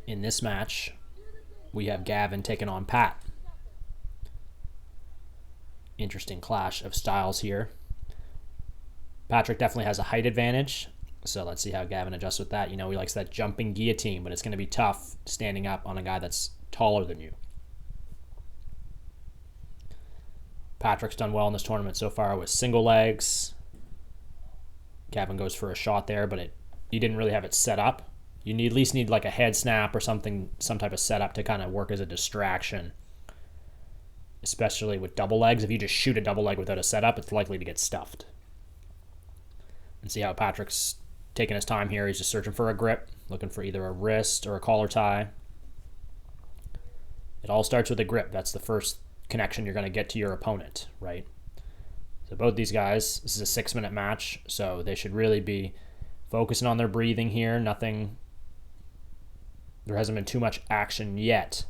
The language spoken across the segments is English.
In this match, we have Gavin taking on Pat. Interesting clash of styles here. Patrick definitely has a height advantage, so let's see how Gavin adjusts with that. You know, he likes that jumping guillotine, but it's going to be tough standing up on a guy that's taller than you. Patrick's done well in this tournament so far with single legs. Gavin goes for a shot there, but you didn't really have it set up. You at least need like a head snap or something, some type of setup to kind of work as a distraction. Especially with double legs. If you just shoot a double leg without a setup, it's likely to get stuffed. And see how Patrick's taking his time here. He's just searching for a grip, looking for either a wrist or a collar tie. It all starts with a grip. That's the first connection you're going to get to your opponent, right? So both these guys, this is a 6-minute match, so they should really be focusing on their breathing here. There hasn't been too much action yet,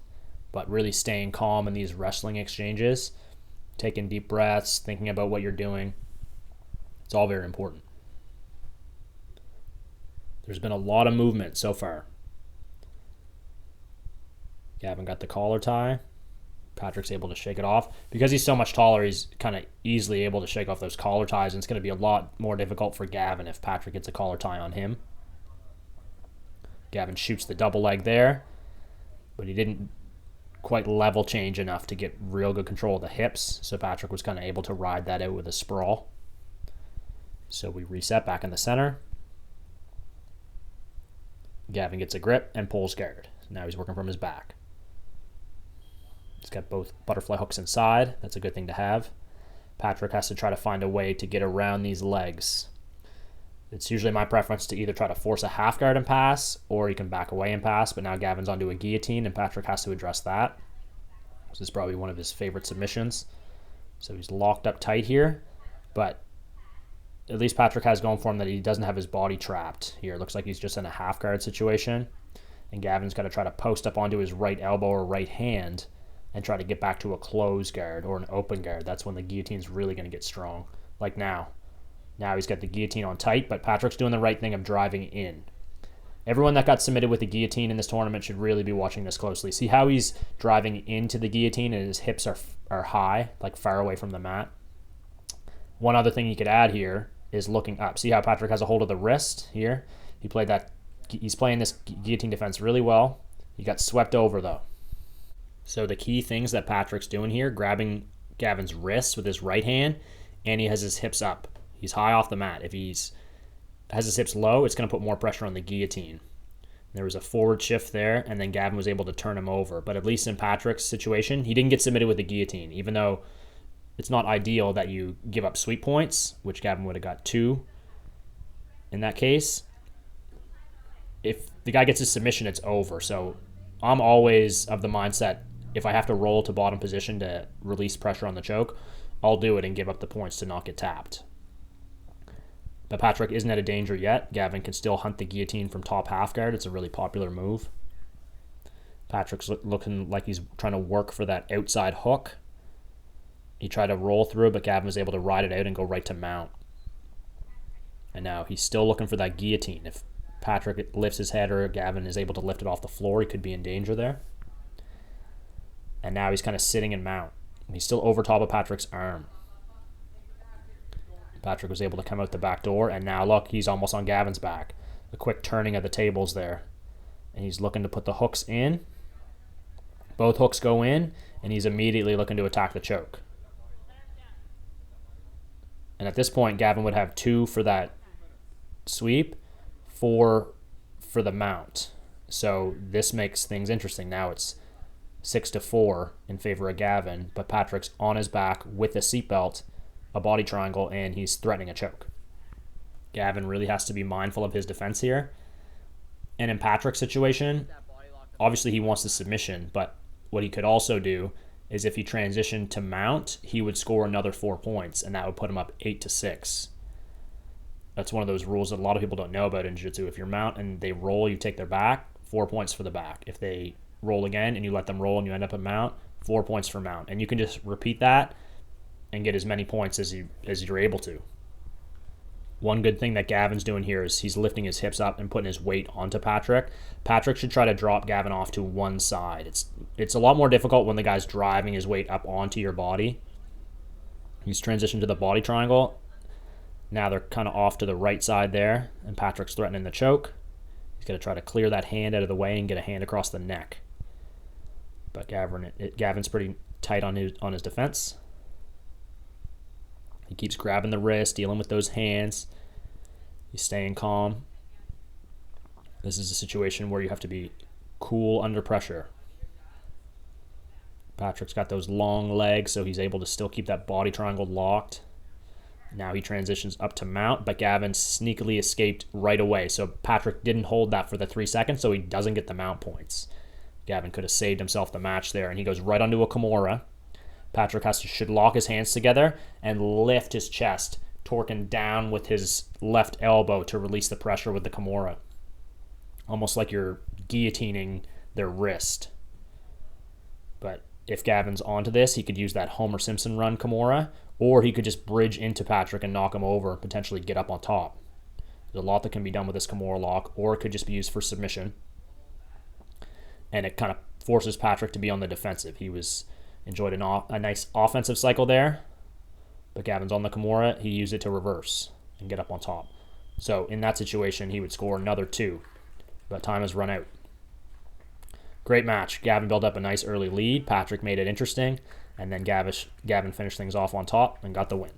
but really staying calm in these wrestling exchanges, taking deep breaths, thinking about what you're doing. It's all very important. There's been a lot of movement so far. Gavin got the collar tie. Patrick's able to shake it off. Because he's so much taller, he's kind of easily able to shake off those collar ties, and it's going to be a lot more difficult for Gavin if Patrick gets a collar tie on him. Gavin shoots the double leg there, but he didn't quite level change enough to get real good control of the hips, so Patrick was kind of able to ride that out with a sprawl. So we reset back in the center. Gavin gets a grip and pulls guard. Now he's working from his back. He's got both butterfly hooks inside. That's a good thing to have. Patrick has to try to find a way to get around these legs. It's usually my preference to either try to force a half guard and pass, or you can back away and pass, but now Gavin's onto a guillotine, and Patrick has to address that. This is probably one of his favorite submissions. So he's locked up tight here, but at least Patrick has going for him that he doesn't have his body trapped here. It looks like he's just in a half guard situation, and Gavin's got to try to post up onto his right elbow or right hand and try to get back to a closed guard or an open guard. That's when the guillotine's really going to get strong, like now. Now he's got the guillotine on tight, but Patrick's doing the right thing of driving in. Everyone that got submitted with the guillotine in this tournament should really be watching this closely. See how he's driving into the guillotine and his hips are high, like far away from the mat? One other thing you could add here is looking up. See how Patrick has a hold of the wrist here? He's playing this guillotine defense really well. He got swept over though. So the key things that Patrick's doing here, grabbing Gavin's wrist with his right hand, and he has his hips up. He's high off the mat. If he's has his hips low, it's going to put more pressure on the guillotine. There was a forward shift there, and then Gavin was able to turn him over. But at least in Patrick's situation, he didn't get submitted with the guillotine, even though it's not ideal that you give up sweep points, which Gavin would have got 2 in that case. If the guy gets his submission, it's over. So I'm always of the mindset, if I have to roll to bottom position to release pressure on the choke, I'll do it and give up the points to not get tapped. But Patrick isn't at a danger yet. Gavin can still hunt the guillotine from top half guard. It's a really popular move. Patrick's looking like he's trying to work for that outside hook. He tried to roll through, but Gavin was able to ride it out and go right to mount. And now he's still looking for that guillotine. If Patrick lifts his head or Gavin is able to lift it off the floor, he could be in danger there. And now he's kind of sitting in mount. He's still over top of Patrick's arm. Patrick was able to come out the back door, and now look, he's almost on Gavin's back. A quick turning of the tables there. And he's looking to put the hooks in. Both hooks go in, and he's immediately looking to attack the choke. And at this point, Gavin would have 2 for that sweep, 4 for the mount. So this makes things interesting. Now it's 6-4 in favor of Gavin, but Patrick's on his back with a seatbelt, a body triangle, and he's threatening a choke. Gavin really has to be mindful of his defense here. And in Patrick's situation, obviously he wants the submission, but what he could also do is if he transitioned to mount, he would score another 4 points, and that would put him up 8-6. That's one of those rules that a lot of people don't know about in jiu-jitsu. If you're mount and they roll, you take their back, 4 points for the back. If they roll again and you let them roll and you end up at mount, 4 points for mount. And you can just repeat that and get as many points as you're able to. One good thing that Gavin's doing here is he's lifting his hips up and putting his weight onto Patrick. Patrick should try to drop Gavin off to one side. It's a lot more difficult when the guy's driving his weight up onto your body. He's transitioned to the body triangle. Now they're kind of off to the right side there, and Patrick's threatening the choke. He's going to try to clear that hand out of the way and get a hand across the neck. But Gavin's pretty tight on his defense. He keeps grabbing the wrist, dealing with those hands. He's staying calm. This is a situation where you have to be cool under pressure. Patrick's got those long legs, so he's able to still keep that body triangle locked. Now he transitions up to mount, but Gavin sneakily escaped right away. So Patrick didn't hold that for the 3 seconds, so he doesn't get the mount points. Gavin could have saved himself the match there, and he goes right onto a Kimura. Patrick should lock his hands together and lift his chest, torquing down with his left elbow to release the pressure with the Kimura. Almost like you're guillotining their wrist. But if Gavin's onto this, he could use that Homer Simpson run Kimura, or he could just bridge into Patrick and knock him over and potentially get up on top. There's a lot that can be done with this Kimura lock, or it could just be used for submission. And it kind of forces Patrick to be on the defensive. He enjoyed a nice offensive cycle there, but Gavin's on the Kimura. He used it to reverse and get up on top. So in that situation, he would score another 2, but time has run out. Great match. Gavin built up a nice early lead. Patrick made it interesting, and then Gavin finished things off on top and got the win.